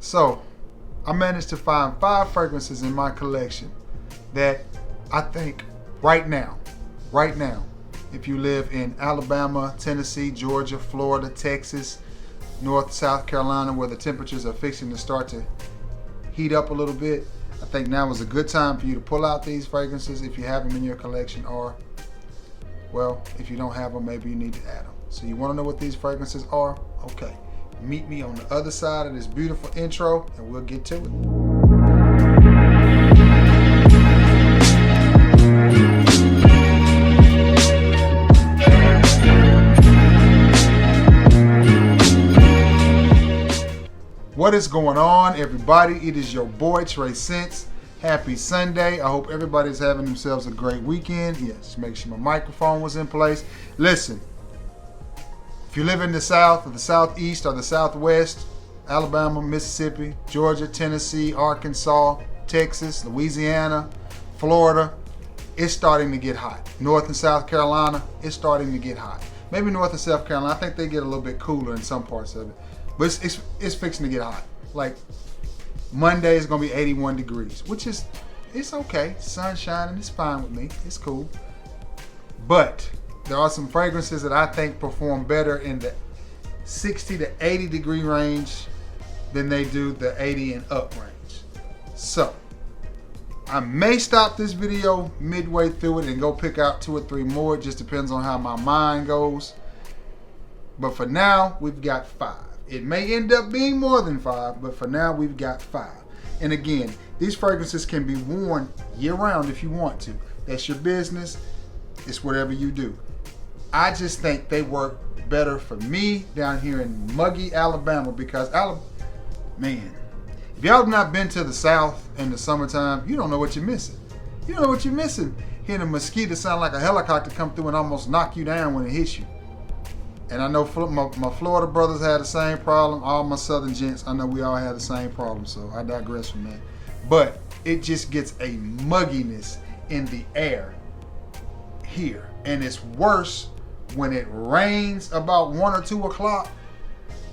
So I managed to find 5 fragrances in my collection that I think right now, if you live in Alabama, Tennessee, Georgia, Florida, Texas, North, South Carolina, where the temperatures are fixing to start to heat up a little bit, I think now is a good time for you to pull out these fragrances if you have them in your collection, or, well, if you don't have them, maybe you need to add them. So you want to know what these fragrances are? Okay. Meet me on the other side of this beautiful intro and we'll get to it. What is going on, everybody? It is your boy Trey Sense. Happy Sunday. I hope everybody's having themselves a great weekend. Yes, make sure my microphone was in place. Listen, if you live in the South or the Southeast or the Southwest, Alabama, Mississippi, Georgia, Tennessee, Arkansas, Texas, Louisiana, Florida, it's starting to get hot. North and South Carolina, it's starting to get hot. Maybe North and South Carolina, I think they get a little bit cooler in some parts of it. But it's fixing to get hot. Like Monday is gonna be 81 degrees, which is, it's okay. Sun shining, it's fine with me. It's cool. But there are some fragrances that I think perform better in the 60 to 80 degree range than they do the 80 and up range. So I may stop this video midway through it and go pick out 2 or 3 more. It just depends on how my mind goes. But for now, we've got 5. It may end up being more than 5, but for now we've got 5. And again, these fragrances can be worn year round if you want to. That's your business. It's whatever you do. I just think they work better for me down here in muggy Alabama because, man, if y'all have not been to the South in the summertime, you don't know what you're missing. You don't know what you're missing. Hearing a mosquito sound like a helicopter come through and almost knock you down when it hits you. And I know my Florida brothers had the same problem. All my Southern gents, I know we all had the same problem. So I digress from that. But it just gets a mugginess in the air here. And it's worse when it rains about 1 or 2 o'clock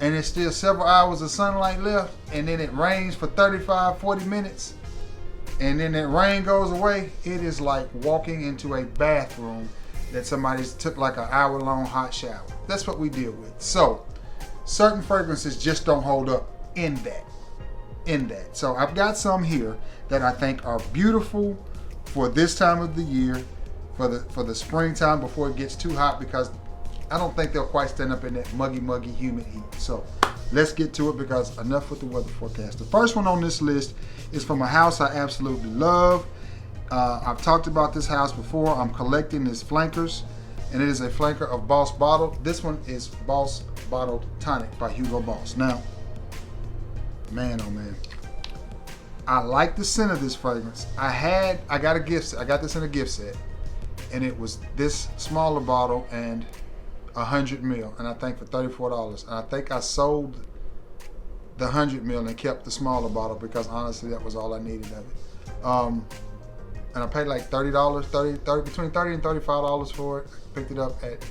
and there's still several hours of sunlight left. And then it rains for 35, 40 minutes. And then that rain goes away. It is like walking into a bathroom that somebody's took like an hour-long hot shower. That's what we deal with. So certain fragrances just don't hold up in that. So I've got some here that I think are beautiful for this time of the year, for the springtime before it gets too hot, because I don't think they'll quite stand up in that muggy, humid heat. So let's get to it, because enough with the weather forecast. The first one on this list is from a house I absolutely love. I've talked about this house before. I'm collecting his flankers, and it is a flanker of Boss Bottled. This one is Boss Bottled Tonic by Hugo Boss. Now, man, oh man, I like the scent of this fragrance. I got this in a gift set, and it was this smaller bottle and 100 ml, and I think for $34. And I think I sold the 100 ml and kept the smaller bottle because honestly, that was all I needed of it. And I paid like $30, between $30 and $35 for it. I picked it up at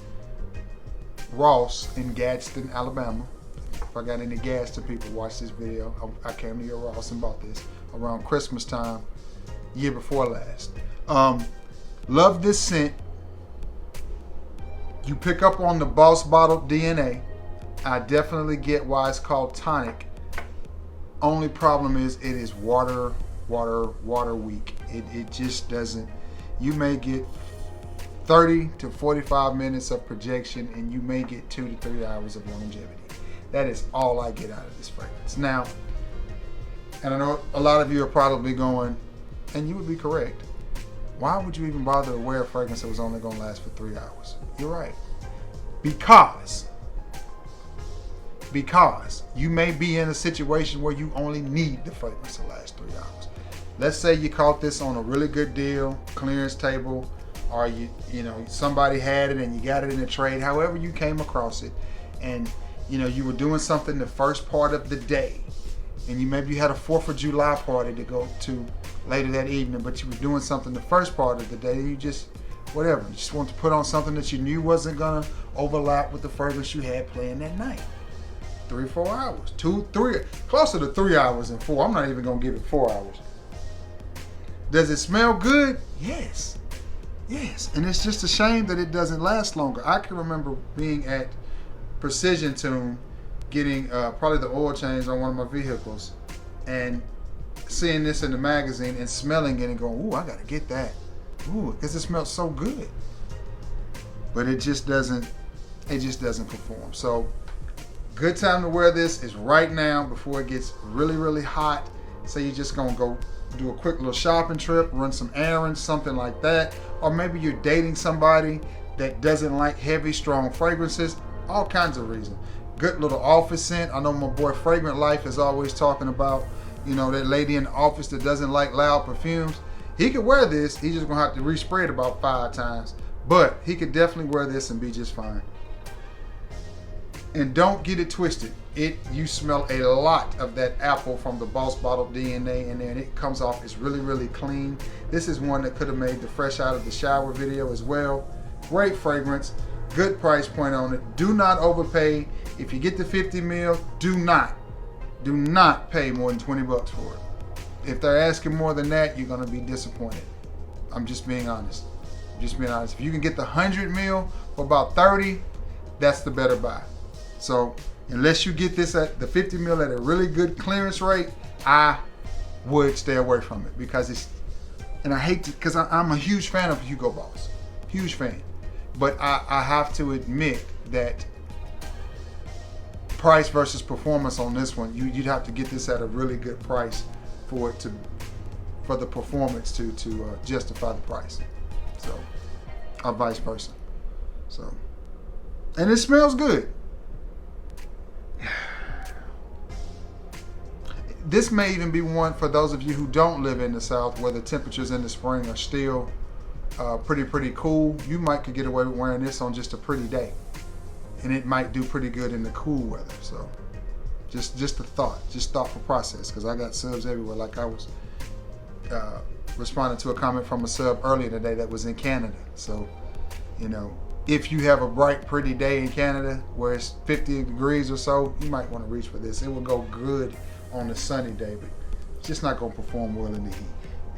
Ross in Gadsden, Alabama. If I got any Gadsden people watch this video, I came to your Ross and bought this around Christmas time, year before last. Love this scent. You pick up on the Boss Bottled DNA. I definitely get why it's called Tonic. Only problem is it is water weak. It just doesn't. You may get 30 to 45 minutes of projection, and you may get 2 to 3 hours of longevity. That is all I get out of this fragrance. Now, and I know a lot of you are probably going, and you would be correct, why would you even bother to wear a fragrance that was only going to last for 3 hours? You're right. Because you may be in a situation where you only need the fragrance to last 3 hours. Let's say you caught this on a really good deal, clearance table, or you know somebody had it and you got it in a trade, however you came across it, and you were doing something the first part of the day, and maybe you had a 4th of July party to go to later that evening, but you were doing something the first part of the day, and you just want to put on something that you knew wasn't gonna overlap with the fragrance you had playing that night. 3, 4 hours. 2, 3, closer to 3 hours and 4. I'm not even gonna give it 4 hours. Does it smell good? Yes. Yes. And it's just a shame that it doesn't last longer. I can remember being at Precision Tune, getting probably the oil change on one of my vehicles, and seeing this in the magazine and smelling it and going, ooh, I gotta get that. Ooh, because it smells so good. But it just doesn't perform. So good time to wear this is right now before it gets really, really hot. Say you're just gonna go do a quick little shopping trip, run some errands, something like that. Or maybe you're dating somebody that doesn't like heavy, strong fragrances. All kinds of reasons. Good little office scent. I know my boy Fragrant Life is always talking about, you know, that lady in the office that doesn't like loud perfumes. He could wear this. He's just gonna have to respray it about 5 times. But he could definitely wear this and be just fine. And don't get it twisted. You smell a lot of that apple from the Boss Bottle DNA in there, and it comes off. It's really, really clean. This is one that could have made the fresh out of the shower video as well. Great fragrance, good price point on it. Do not overpay. If you get the 50 ml, do not pay more than 20 bucks for it. If they're asking more than that, you're gonna be disappointed. I'm just being honest. If you can get the 100 ml for about 30, that's the better buy. So unless you get this at the 50 ml at a really good clearance rate, I would stay away from it because it's, and I hate to, because I'm a huge fan of Hugo Boss, huge fan. But I have to admit that price versus performance on this one, you'd have to get this at a really good price for it to, for the performance to justify the price. So, or vice versa. So, and it smells good. This may even be one for those of you who don't live in the South, where the temperatures in the spring are still pretty cool. You might could get away with wearing this on just a pretty day, and it might do pretty good in the cool weather. So just a thought, just thoughtful process, because I got subs everywhere. Like I was responding to a comment from a sub earlier today that was in Canada. So, you know, if you have a bright, pretty day in Canada where it's 50 degrees or so, you might want to reach for this. It will go good on a sunny day, but it's just not going to perform well in the heat.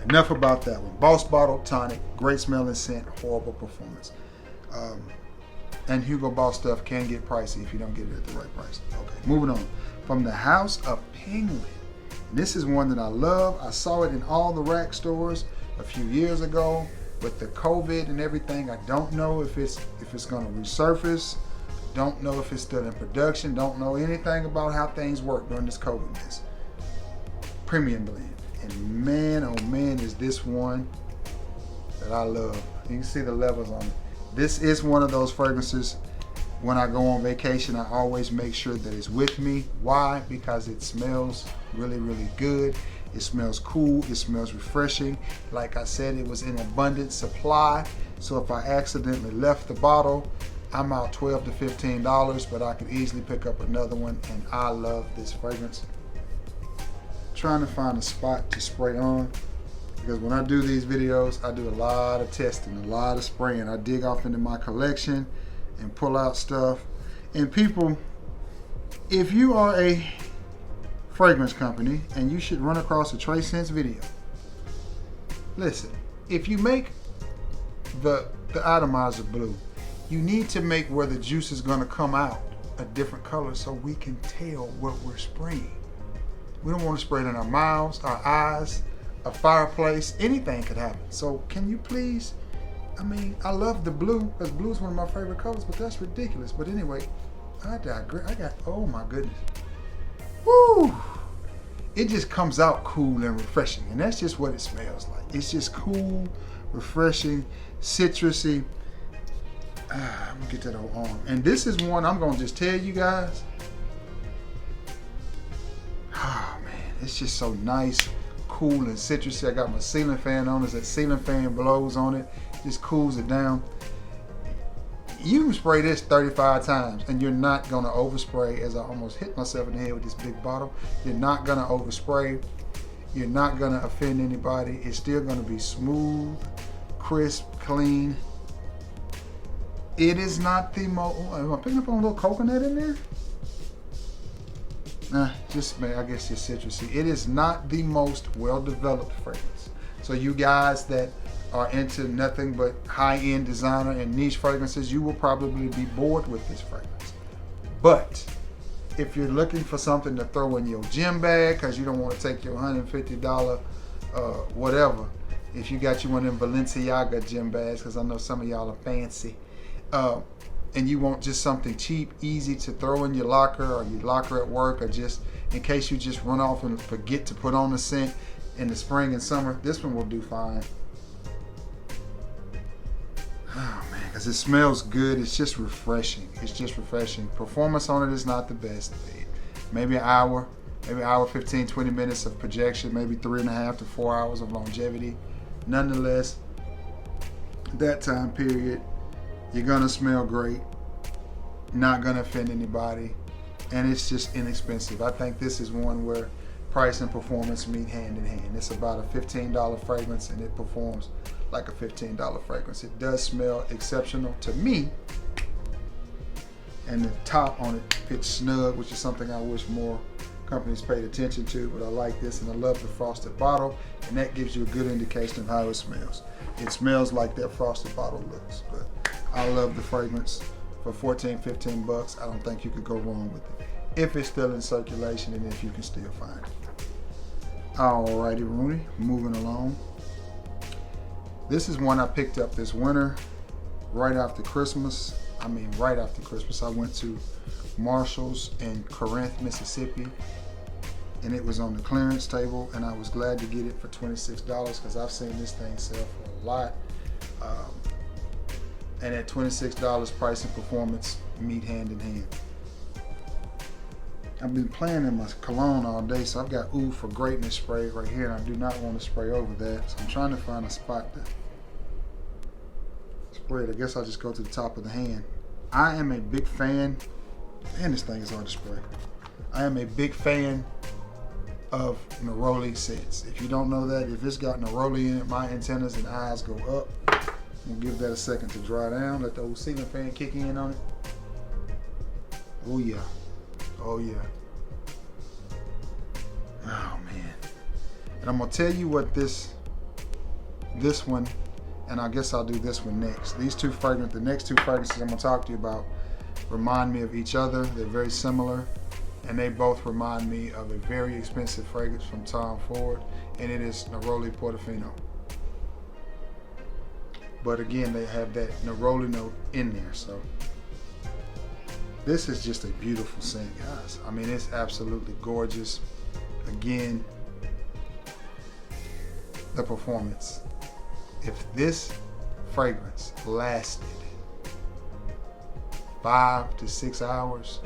Enough about that one. Boss Bottle Tonic, great smelling scent, horrible performance. And Hugo Boss stuff can get pricey if you don't get it at the right price. Okay, moving on. From the House of Penguin. This is one that I love. I saw it in all the rack stores a few years ago. With the COVID and everything, I don't know if it's going to resurface. Don't know if it's still in production. Don't know anything about how things work during this COVID mess. Premium blend. And man, oh man, is this one that I love. You can see the levels on it. This is one of those fragrances, when I go on vacation, I always make sure that it's with me. Why? Because it smells really, really good. It smells cool, it smells refreshing. Like I said, it was in abundant supply. So if I accidentally left the bottle, I'm out $12 to $15, but I could easily pick up another one, and I love this fragrance. Trying to find a spot to spray on, because when I do these videos, I do a lot of testing, a lot of spraying. I dig off into my collection and pull out stuff. And people, if you are a fragrance company and you should run across a Trace Scents video, listen, if you make the atomizer blue, you need to make where the juice is going to come out a different color so we can tell what we're spraying. We don't want to spray it in our mouths, our eyes, a fireplace. Anything could happen. So can you please, I mean, I love the blue, because blue is one of my favorite colors, but that's ridiculous. But anyway, I digress. Oh my goodness. Woo! It just comes out cool and refreshing, and that's just what it smells like. It's just cool, refreshing, citrusy. I'm gonna get that on. And this is one I'm gonna just tell you guys. Oh man, it's just so nice, cool and citrusy. I got my ceiling fan on. As that ceiling fan blows on it, just cools it down. You can spray this 35 times and you're not gonna overspray. As I almost hit myself in the head with this big bottle, you're not gonna overspray. You're not gonna offend anybody. It's still gonna be smooth, crisp, clean. It is not the most, am I picking up on a little coconut in there? I guess just citrusy. It is not the most well-developed fragrance. So you guys that are into nothing but high-end designer and niche fragrances, you will probably be bored with this fragrance. But if you're looking for something to throw in your gym bag because you don't want to take your $150 whatever, if you got you one of them Balenciaga gym bags, because I know some of y'all are fancy, and you want just something cheap, easy to throw in your locker or your locker at work, or just in case you just run off and forget to put on the scent in the spring and summer, this one will do fine. Oh man, because it smells good. It's just refreshing. It's just refreshing. Performance on it is not the best. Maybe an hour, 15, 20 minutes of projection, maybe 3.5 to 4 hours of longevity. Nonetheless, that time period, you're gonna smell great, not gonna offend anybody, and it's just inexpensive. I think this is one where price and performance meet hand in hand. It's about a $15 fragrance and it performs like a $15 fragrance. It does smell exceptional to me, and the top on it fits snug, which is something I wish more companies paid attention to, but I like this, and I love the frosted bottle, and that gives you a good indication of how it smells. It smells like that frosted bottle looks, but I love the fragrance. For 14, 15 bucks, I don't think you could go wrong with it. If it's still in circulation and if you can still find it. Alrighty, Rooney, moving along. This is one I picked up this winter, right after Christmas. I went to Marshall's in Corinth, Mississippi, and it was on the clearance table, and I was glad to get it for $26 because I've seen this thing sell for a lot. And at $26, price and performance meet hand in hand. I've been playing in my cologne all day, so I've got Ooh for Greatness spray right here, and I do not want to spray over that, so I'm trying to find a spot to spray it. I guess I'll just go to the top of the hand. I am a big fan, and this thing is hard to spray. I am a big fan of Neroli scents. If you don't know that, if it's got Neroli in it, my antennas and eyes go up. We'll give that a second to dry down. Let the old ceiling fan kick in on it. Oh yeah. Oh yeah. Oh man. And I'm gonna tell you what this one, and I guess I'll do this one next. The next two fragrances I'm gonna talk to you about remind me of each other. They're very similar, and they both remind me of a very expensive fragrance from Tom Ford, and it is Neroli Portofino. But again, they have that Neroli note in there, so this is just a beautiful scent, guys. I mean, it's absolutely gorgeous. Again, the performance. If this fragrance lasted 5 to 6 hours,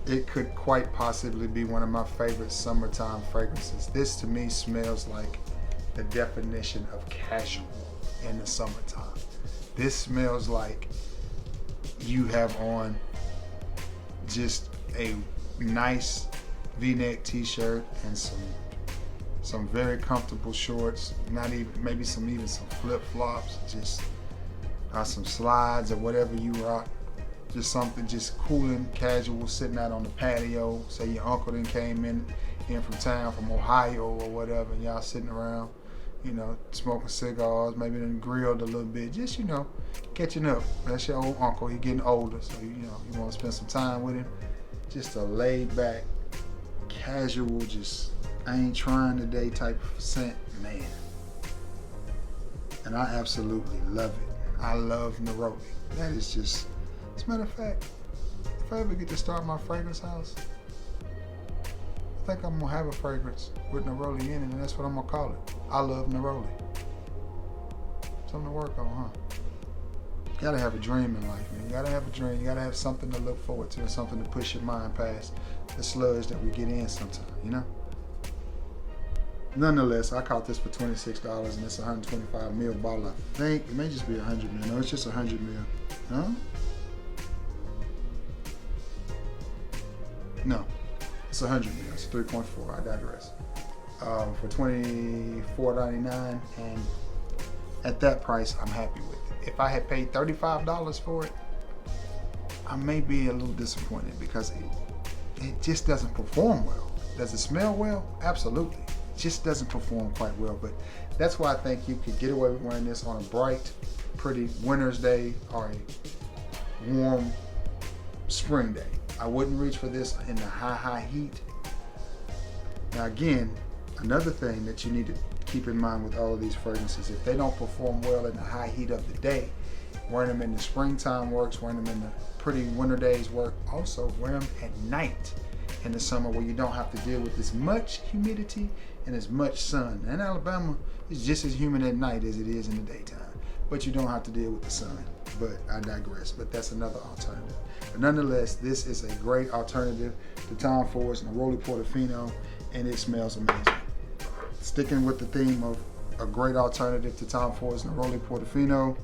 it could quite possibly be one of my favorite summertime fragrances. This to me smells like the definition of casual in the summertime. This smells like you have on just a nice V-neck t-shirt and some very comfortable shorts, maybe some flip-flops, just some slides or whatever you rock. Just something just cool and casual, sitting out on the patio. Say your uncle then came in from town, from Ohio or whatever, and y'all sitting around, smoking cigars, maybe then grilled a little bit, just, catching up. That's your old uncle, he getting older, so, you want to spend some time with him. Just a laid back, casual, just, I ain't trying today type of scent, man. And I absolutely love it. I love Neroli. That is just, as a matter of fact, if I ever get to start my fragrance house, I think I'm gonna have a fragrance with Neroli in it, and that's what I'm gonna call it. I love Neroli. Something to work on, huh? You gotta have a dream in life, man. You gotta have a dream. You gotta have something to look forward to and something to push your mind past the sludge that we get in sometimes, Nonetheless, I caught this for $26, and it's a 125 ml bottle. I think it may just be 100 ml. No, it's just 100 ml. Huh? No, it's 100 ml. It's 3.4. I digress. For $24.99, and at that price, I'm happy with it. If I had paid $35 for it, I may be a little disappointed because it just doesn't perform well. Does it smell well? Absolutely. It just doesn't perform quite well, but that's why I think you could get away with wearing this on a bright, pretty winter's day or a warm spring day. I wouldn't reach for this in the high heat. Now again, another thing that you need to keep in mind with all of these fragrances, if they don't perform well in the high heat of the day, wearing them in the springtime works, wearing them in the pretty winter days work. Also wear them at night in the summer where you don't have to deal with as much humidity and as much sun. And Alabama is just as humid at night as it is in the daytime, but you don't have to deal with the sun. But I digress, but that's another alternative. But nonetheless, this is a great alternative to Tom Ford's Neroli Portofino, and it smells amazing. Sticking with the theme of a great alternative to Tom Ford's Neroli Portofino,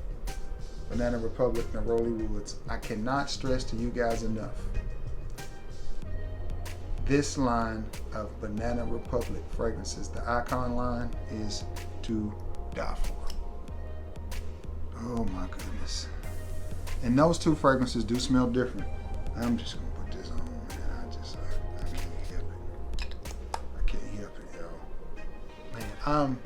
Banana Republic Neroli Woods. I cannot stress to you guys enough, this line of Banana Republic fragrances, the Icon line, is to die for. Oh my goodness. And those two fragrances do smell different. I'm just gonna put this on, man. I can't help it. I can't help it, yo. Man, I'm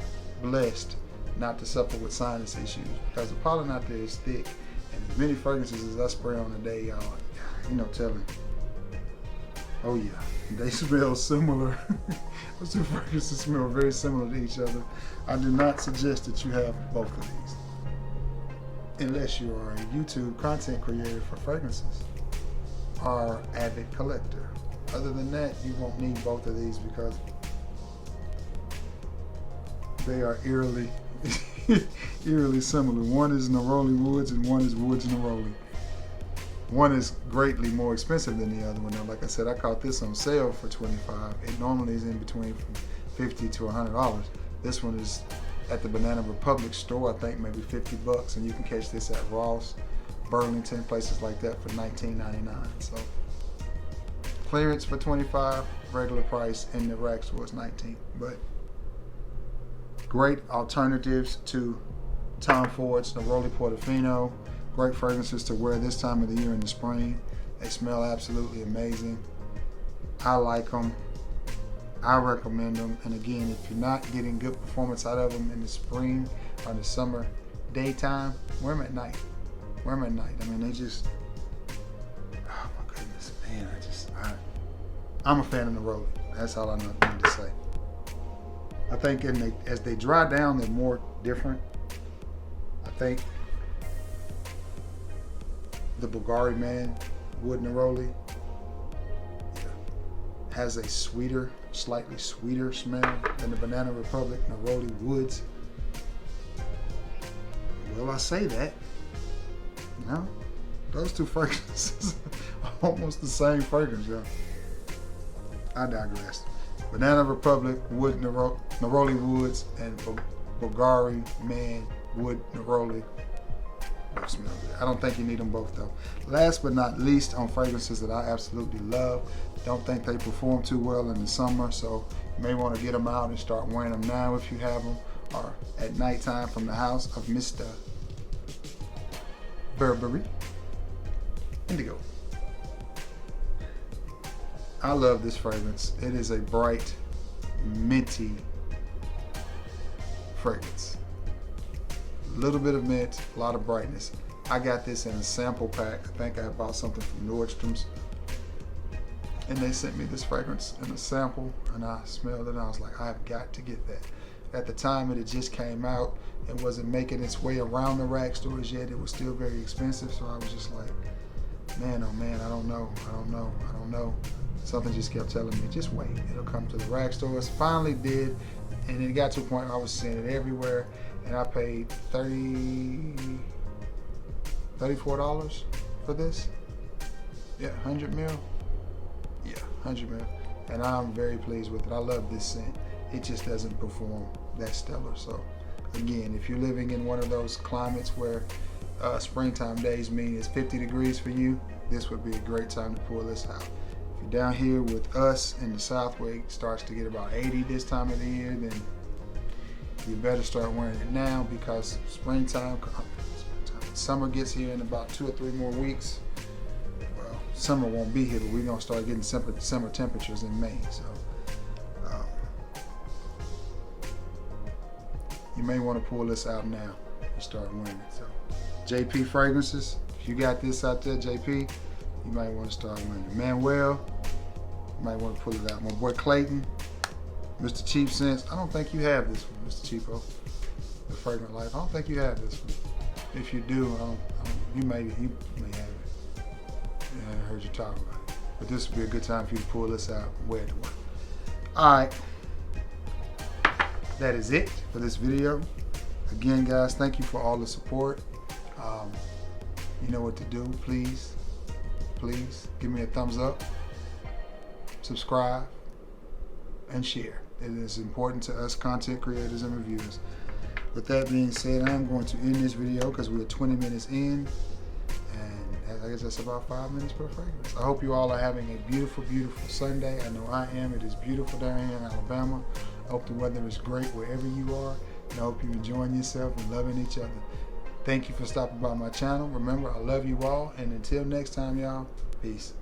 blessed not to suffer with sinus issues because the pollen out there is thick, and as many fragrances as I spray on a day, y'all, you know, telling. Oh yeah, they smell similar. Those two fragrances smell very similar to each other. I do not suggest that you have both of these unless you are a YouTube content creator for fragrances or avid collector. Other than that, you won't need both of these because they are eerily similar. One is Neroli Woods and one is Woods Neroli. One is greatly more expensive than the other one. Now, like I said, I caught this on sale for $25. It normally is in between from $50 to $100. This one is at the Banana Republic store, I think maybe $50, and you can catch this at Ross, Burlington, places like that for $19.99. So clearance for $25, regular price in the rack store is $19. But great alternatives to Tom Ford's Neroli Portofino. Great fragrances to wear this time of the year in the spring. They smell absolutely amazing. I like them. I recommend them. And again, if you're not getting good performance out of them in the spring or the summer daytime, wear them at night. Wear them at night. I mean, they just, oh my goodness, man, I'm a fan of Neroli. That's all I need to say. I think as they dry down, they're more different. I think the Burberry Man Wood Neroli has a sweeter, slightly sweeter smell than the Banana Republic Neroli Woods. Will I say that? No, those two fragrances are almost the same fragrance, y'all. I digress. Banana Republic Wood Neroli Woods and Burberry Man Wood Neroli both smell good. I don't think you need them both though. Last but not least, on fragrances that I absolutely love, don't think they perform too well in the summer, so you may want to get them out and start wearing them now if you have them, or at nighttime from the house of Mr. Burberry Indigo. I love this fragrance. It is a bright, minty fragrance. A little bit of mint, a lot of brightness. I got this in a sample pack. I think I bought something from Nordstrom's, and they sent me this fragrance in a sample, and I smelled it and I was like, I've got to get that. At the time it had just came out, it wasn't making its way around the rack stores yet. It was still very expensive, so I was just like, man, oh man, I don't know. Something just kept telling me, just wait, it'll come to the rack stores. Finally did, and it got to a point where I was seeing it everywhere, and I paid $34 for this. Yeah, 100 mil. Yeah, 100 mil. And I'm very pleased with it. I love this scent. It just doesn't perform that stellar. So again, if you're living in one of those climates where springtime days mean it's 50 degrees for you, this would be a great time to pull this out. If you're down here with us in the South where it starts to get about 80 this time of the year, then you better start wearing it now, because summer gets here in about 2 or 3 more weeks. summer won't be here, but we're gonna start getting summer temperatures in May. So you may want to pull this out now and start wearing it. So JP Fragrances, if you got this out there, JP, you might want to start wearing it. Manuel, you might want to pull it out. My boy Clayton, Mr. Cheap Sense, I don't think you have this one, Mr. Cheapo. The Fragrant Life, I don't think you have this one. If you do, you may have it. Yeah, I heard you talk about it. But this would be a good time for you to pull this out and wear it to work. Alright. That is it for this video. Again, guys, thank you for all the support. You know what to do. Please give me a thumbs up, subscribe, and share. It is important to us content creators and reviewers. With that being said, I'm going to end this video because we're 20 minutes in, and I guess that's about 5 minutes per fragrance. I hope you all are having a beautiful, beautiful Sunday. I know I am. It is beautiful down here in Alabama. I hope the weather is great wherever you are, and I hope you're enjoying yourself and loving each other. Thank you for stopping by my channel. Remember, I love you all, and until next time, y'all, peace.